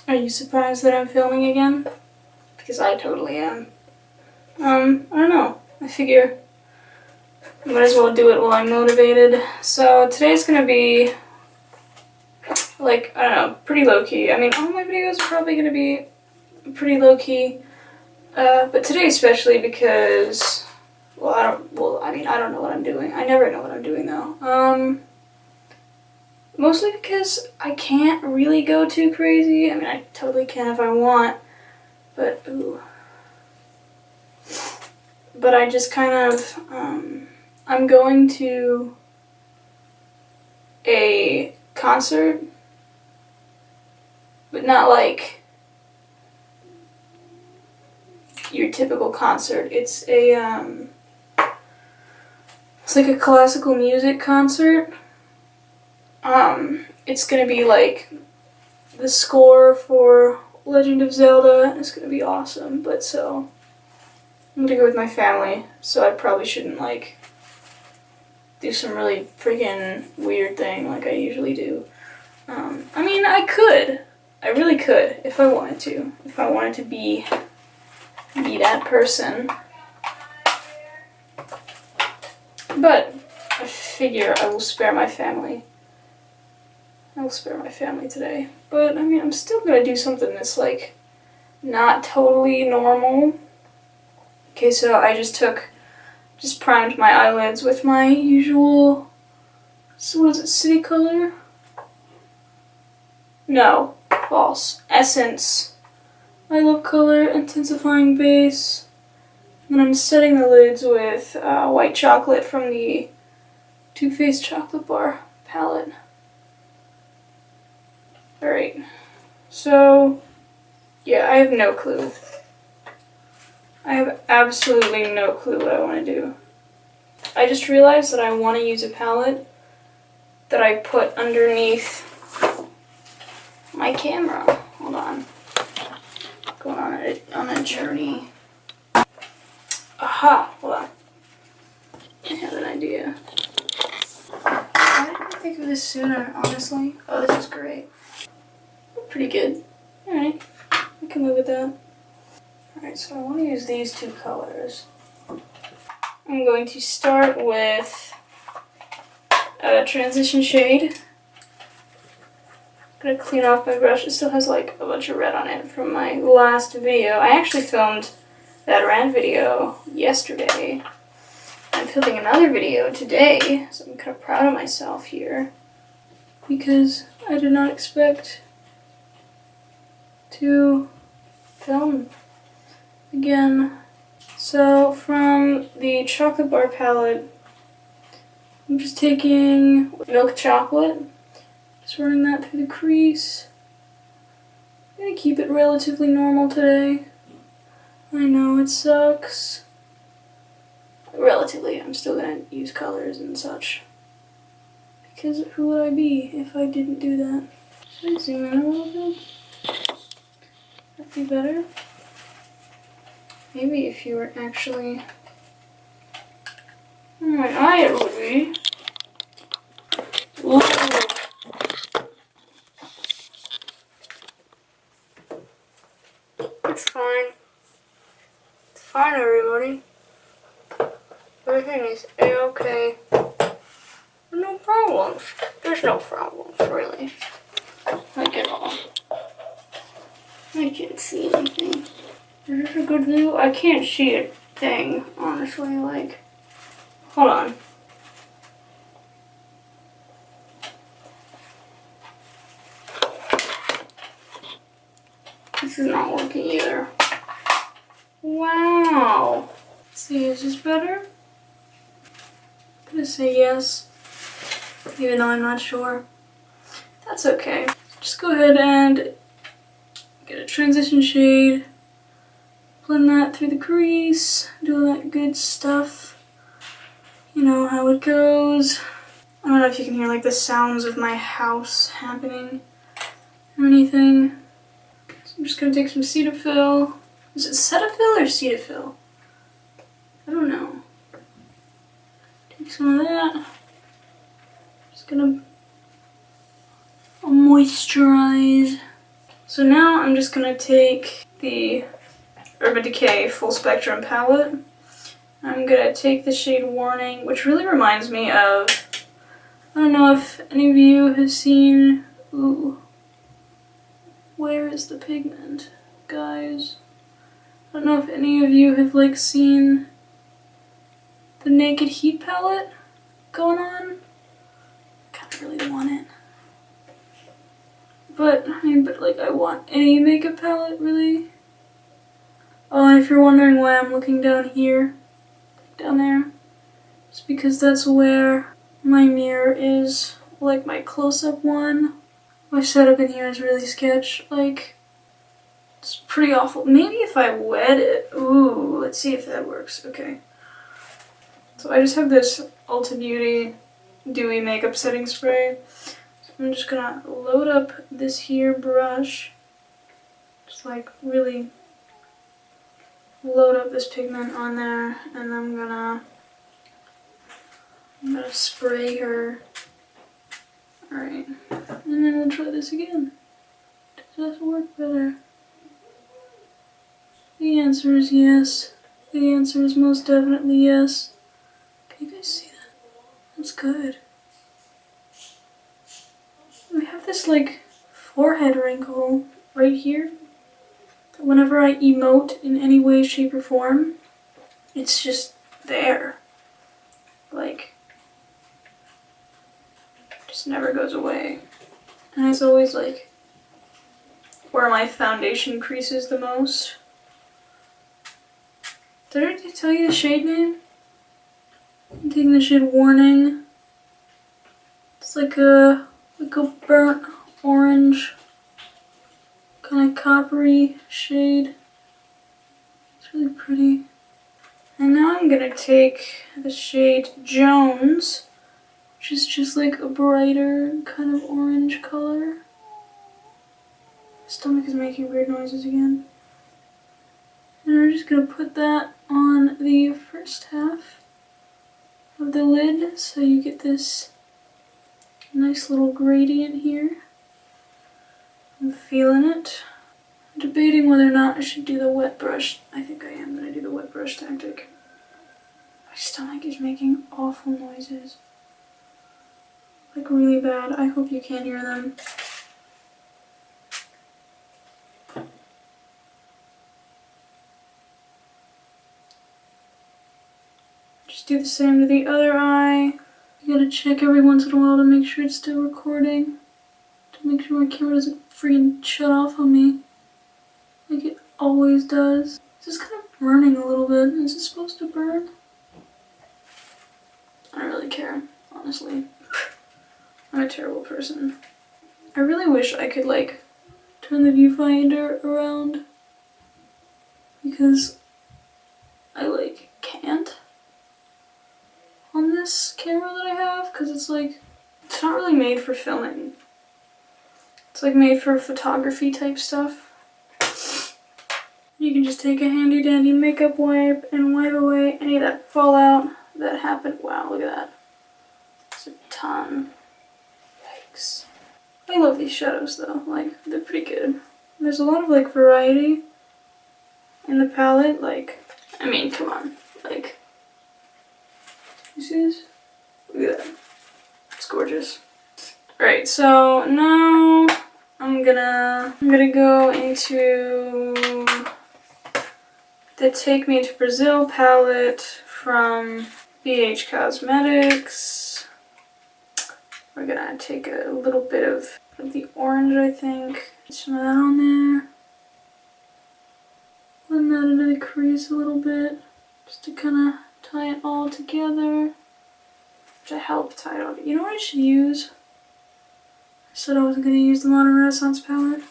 Are you surprised that I'm filming again? Because I totally am. I don't know. I figure I might as well do it while I'm motivated. So today's gonna be like, I don't know, pretty low-key. I mean, all my videos are probably gonna be pretty low-key. But today especially because, I don't know what I'm doing. I never know what I'm doing though. Mostly because I can't really go too crazy. I mean, I totally can if I want, but But I just kind of, I'm going to a concert, but not like your typical concert. It's like a classical music concert. It's gonna be like the score for Legend of Zelda. It's gonna be awesome, but so I'm gonna go with my family, so I probably shouldn't like do some really freaking weird thing like I usually do. I mean, I could. I really could if I wanted to. If I wanted to be that person. But I figure I will spare my family. I will spare my family today. But, I mean, I'm still gonna do something that's, like, not totally normal. Okay, so I just primed my eyelids with my usual, so what is it, City Color? No, false. Essence. I Love Color Intensifying Base. And then I'm setting the lids with white chocolate from the Too Faced Chocolate Bar palette. Alright, so, yeah, I have no clue. I have absolutely no clue what I want to do. I just realized that I want to use a palette that I put underneath my camera. Hold on. Going on a journey. Aha! Hold on. I have an idea. Why didn't I think of this sooner, honestly? Oh, this is great. Pretty good. Alright, I can live with that. Alright, so I want to use these two colors. I'm going to start with a transition shade. I'm going to clean off my brush. It still has like a bunch of red on it from my last video. I actually filmed that rant video yesterday. I'm filming another video today, so I'm kind of proud of myself here. Because I did not expect to film again. So from the chocolate bar palette, I'm just taking milk chocolate, just running that through the crease. I'm gonna keep it relatively normal today. I know it sucks. Relatively, I'm still gonna use colors and such. Because who would I be if I didn't do that? Should I zoom in a little bit? That'd be better. Maybe if you were actually in my eye, it would be. Ooh. It's fine. It's fine, everybody. Everything is A-okay. No problems. There's no problems, really. Like at all. I can't see anything. Is this a good view? I can't see a thing, honestly, like. Hold on. This is not working either. Wow. Let's see, is this better? I'm gonna say yes, even though I'm not sure. That's okay. Just go ahead and get a transition shade. Blend that through the crease, do all that good stuff. You know how it goes. I don't know if you can hear like the sounds of my house happening or anything. So I'm just gonna take some Cetaphil. Is it Cetaphil or Cetaphil? I don't know. Take some of that. Just gonna moisturize. So now I'm just gonna take the Urban Decay Full Spectrum palette. I'm gonna take the shade Warning, which really reminds me of, I don't know if any of you have seen, ooh, where is the pigment, guys? I don't know if any of you have like seen the Naked Heat palette going on. I kinda really want it. But, I mean, like I want any makeup palette, really. Oh, and if you're wondering why I'm looking down here, down there, it's because that's where my mirror is, like my close-up one. My setup in here is really sketch, like, it's pretty awful. Maybe if I wet it, ooh, let's see if that works, okay. So I just have this Ulta Beauty Dewy Makeup Setting Spray. So I'm just gonna load up this here brush, just like really load up this pigment on there, and I'm gonna spray her. Alright, and then we'll try this again. Does this work better? The answer is yes. The answer is most definitely yes. Can you guys see that? That's good. We have this like forehead wrinkle right here. Whenever I emote in any way, shape, or form, it's just there. Like, just never goes away. And it's always like where my foundation creases the most. Did I tell you the shade name? I'm taking the shade Warning. It's like a burnt orange, kind of coppery shade. It's really pretty. And now I'm gonna take the shade Jones, which is just like a brighter kind of orange color. My stomach is making weird noises again. And we're just gonna put that on the first half of the lid so you get this nice little gradient here. I'm feeling it. I'm debating whether or not I should do the wet brush. I think I am gonna do the wet brush tactic. My stomach is making awful noises. Like really bad. I hope you can't hear them. Just do the same to the other eye. You gotta check every once in a while to make sure it's still recording. To make sure my camera doesn't freaking shut off on me. Like it always does. This is kind of burning a little bit. Is it supposed to burn? I don't really care, honestly. I'm a terrible person. I really wish I could like turn the viewfinder around because I like can't on this camera that I have because it's like, it's not really made for filming. It's like made for photography type stuff. You can just take a handy dandy makeup wipe and wipe away any of that fallout that happened. Wow, look at that. It's a ton. Yikes. I love these shadows though, like they're pretty good. There's a lot of like variety in the palette, like, I mean, come on, like, you see this? Look at that. It's gorgeous. Alright, so now I'm gonna go into the Take Me to Brazil palette from BH Cosmetics. We're gonna take a little bit of the orange, I think. Get some of that on there. Blend that into the crease a little bit, just to kind of tie it all together. To help tie it all together. You know what I should use? I said I wasn't gonna use the Modern Renaissance palette.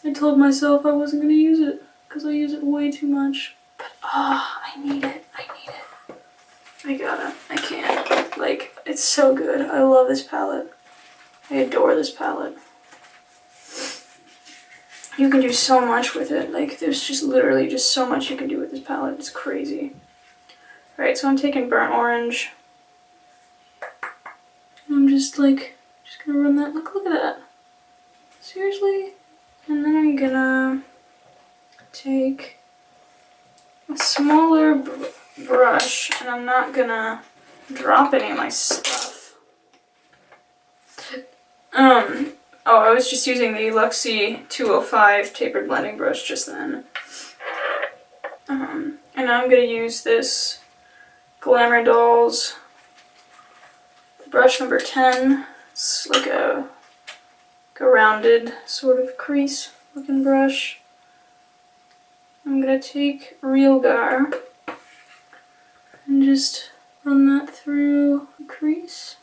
I told myself I wasn't gonna use it because I use it way too much. But I need it. I need it. I gotta. I can't. Like, it's so good. I love this palette. I adore this palette. You can do so much with it. Like, there's just literally just so much you can do with this palette. It's crazy. Alright, so I'm taking burnt orange. I'm just like, just gonna run that. Look at that. Seriously? And I'm gonna take a smaller brush, and I'm not gonna drop any of my stuff. Oh, I was just using the Luxie 205 tapered blending brush just then. And now I'm gonna use this Glamour Dolls brush number 10. It's like a rounded sort of crease looking brush. I'm gonna take Real Gar and just run that through the crease.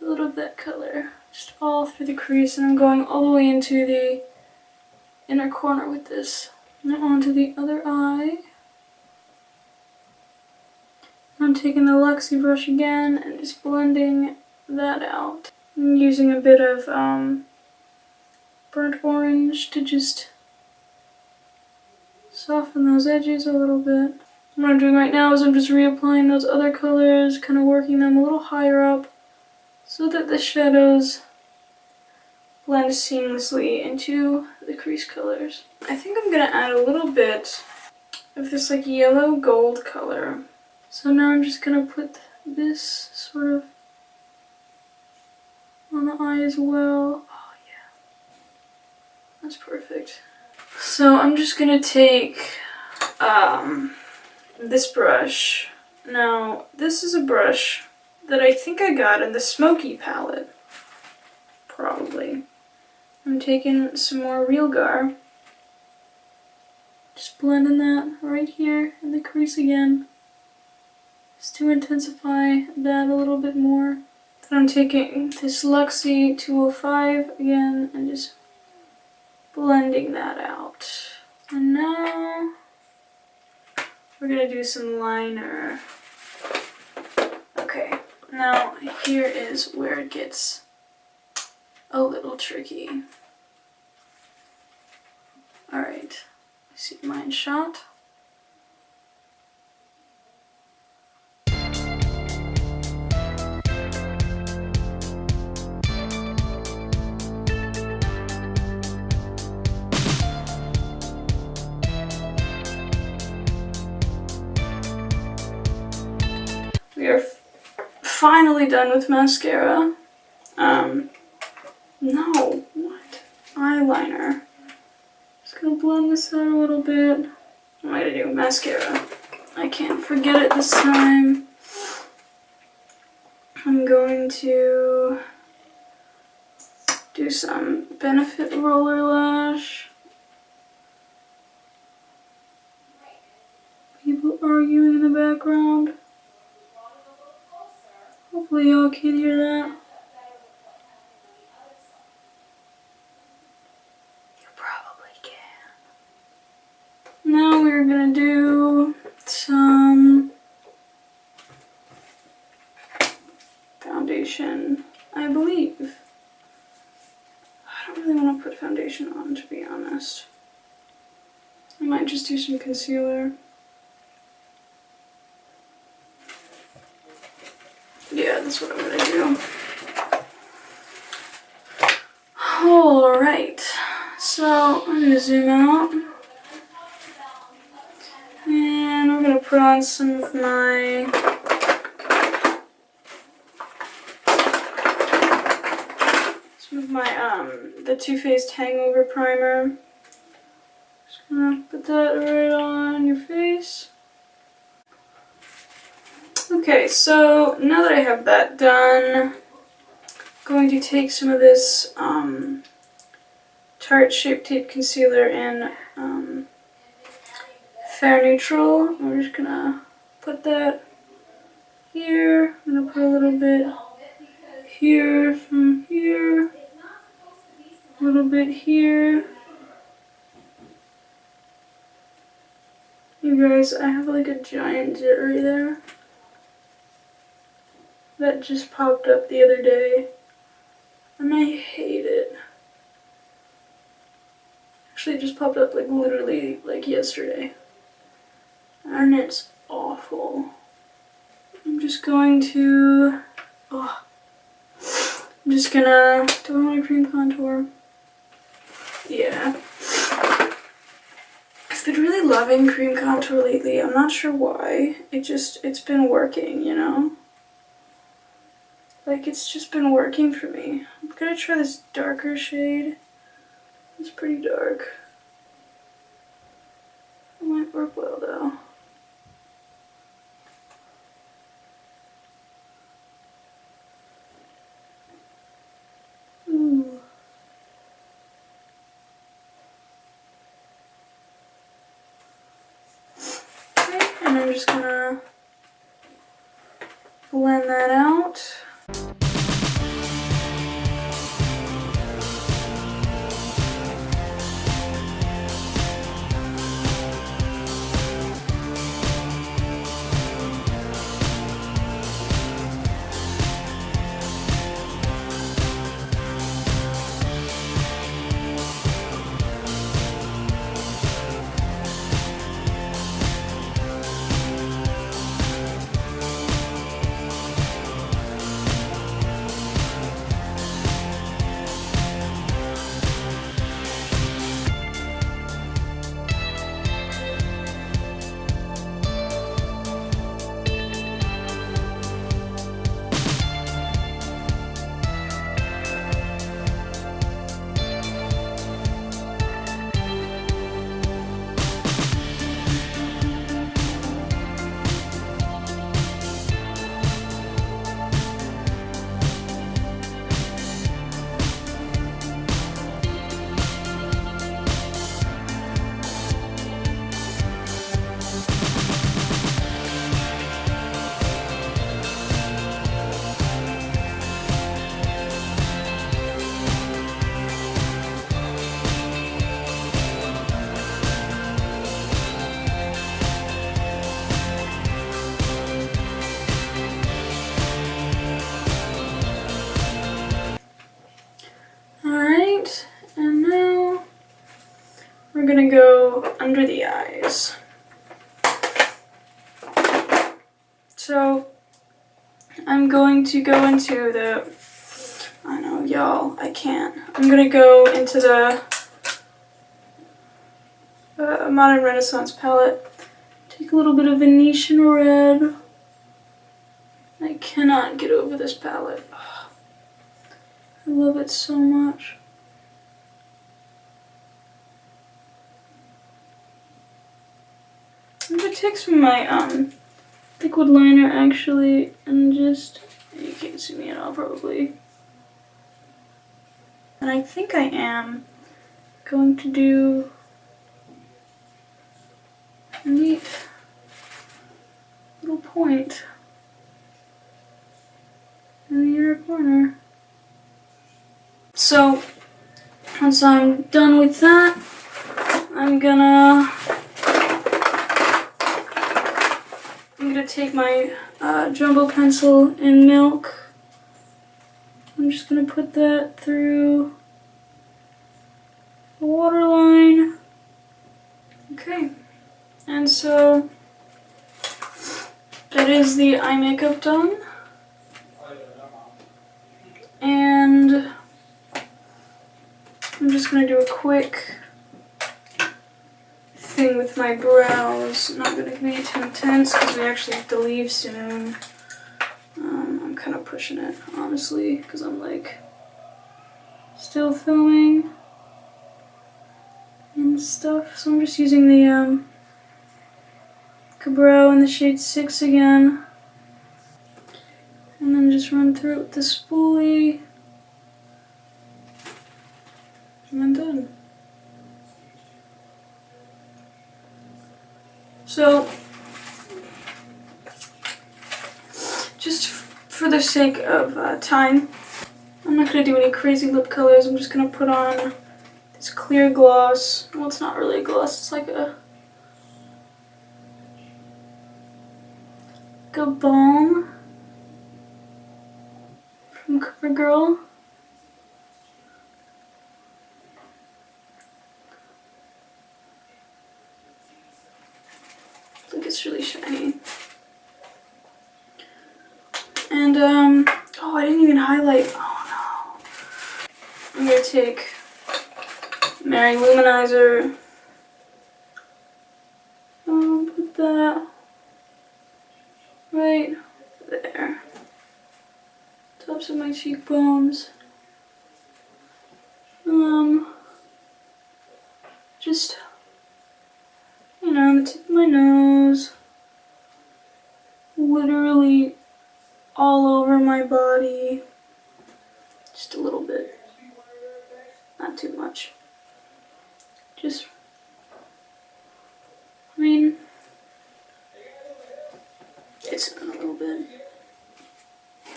A little of that color, just all through the crease, and I'm going all the way into the inner corner with this. Now onto the other eye. I'm taking the Luxie brush again and just blending that out. I'm using a bit of burnt orange to just soften those edges a little bit. What I'm doing right now is I'm just reapplying those other colors, kind of working them a little higher up so that the shadows blend seamlessly into the crease colors. I think I'm gonna add a little bit of this like yellow gold color. So now I'm just gonna put this sort of on the eye as well. Oh yeah, that's perfect. So I'm just gonna take this brush. Now this is a brush that I think I got in the Smoky palette, probably. I'm taking some more Real Gar, just blending that right here in the crease again, just to intensify that a little bit more. Then I'm taking this Luxie 205 again and just blending that out. And now we're gonna do some liner. Okay, now here is where it gets a little tricky. Alright, I see mine shot. We are finally done with mascara. No, what? Eyeliner. Just gonna blend this out a little bit. What am I gonna do? Mascara. I can't forget it this time. I'm going to do some Benefit Roller Lash. People arguing in the background. Hopefully y'all can hear that. You probably can. Now we're gonna do some foundation, I believe. I don't really want to put foundation on, to be honest. I might just do some concealer. Yeah, that's what I'm gonna do. Alright, so I'm gonna zoom out. And we're gonna put on some of my the Too Faced Hangover Primer. Just gonna put that right on your face. Okay, so now that I have that done, I'm going to take some of this Tarte Shape Tape Concealer in Fair Neutral. I'm just gonna put that here. I'm gonna put a little bit here, from here, a little bit here. You guys, I have like a giant jittery there that just popped up the other day, and I hate it. Actually, it just popped up like literally like yesterday, and it's awful. I'm just going to, I'm just gonna, do I want a cream contour? Yeah. loving cream contour lately. I'm not sure why. It's been working, you know? Like, it's just been working for me. I'm gonna try this darker shade. It's pretty dark. It might work well though. Ooh. Okay, and I'm just gonna blend that out. Alright, and now we're gonna go under the eyes. So I'm going to go into the, I know y'all, I can't. I'm gonna go into the Modern Renaissance palette. Take a little bit of Venetian red. I cannot get over this palette. I love it so much. I'm gonna take some of my liquid liner actually and just, you can't see me at all probably. And I think I am going to do a neat little point in the inner corner. So, once I'm done with that, I'm gonna take my jumbo pencil in milk. I'm just gonna put that through the waterline. Okay, and so that is the eye makeup done. And I'm just gonna do a quick thing with my brows. Not gonna be too intense because we actually have to leave soon. I'm kind of pushing it, honestly, because I'm like still filming and stuff. So I'm just using the Cabro in the shade 6 again. And then just run through it with the spoolie. And I'm done. So, just for the sake of time, I'm not going to do any crazy lip colors. I'm just going to put on this clear gloss. Well, it's not really a gloss. It's like a balm from CoverGirl. I think it's really shiny. And, oh, I didn't even highlight. Oh no. I'm going to take Mary Luminizer Put that right there. Tops of my cheekbones. Just, you know, the tip of my nose. Literally all over my body. Just a little bit. Not too much. Just, I mean, it's in a little bit.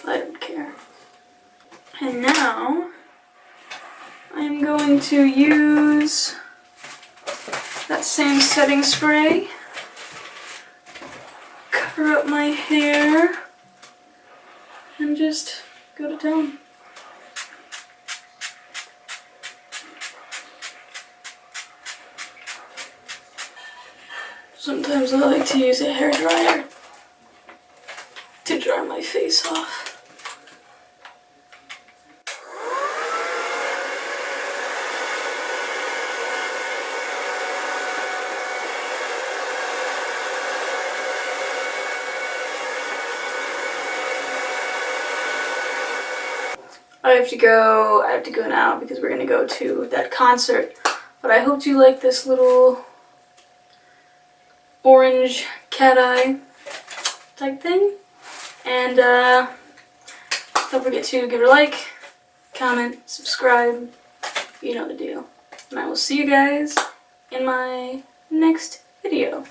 I don't care. And now, I'm going to use that same setting spray. Cover up my hair. And just go to town. Sometimes I like to use a hairdryer to dry my face off. I have to go now because we're gonna go to that concert. But I hope you like this little orange cat eye type thing. And don't forget to give it a like, comment, subscribe, you know the deal. And I will see you guys in my next video.